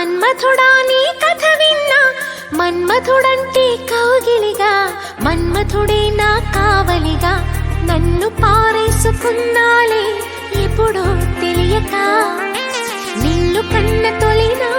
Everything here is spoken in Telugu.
మన్మథుడా నీ కథ విన్నా, మన్మథుడంటే కౌగిలిగా, మన్మథుడే నా కావలిగా, నన్ను పారేసుకున్నాలే ఎప్పుడో తెలియక, నిన్ను కన్న తొలినా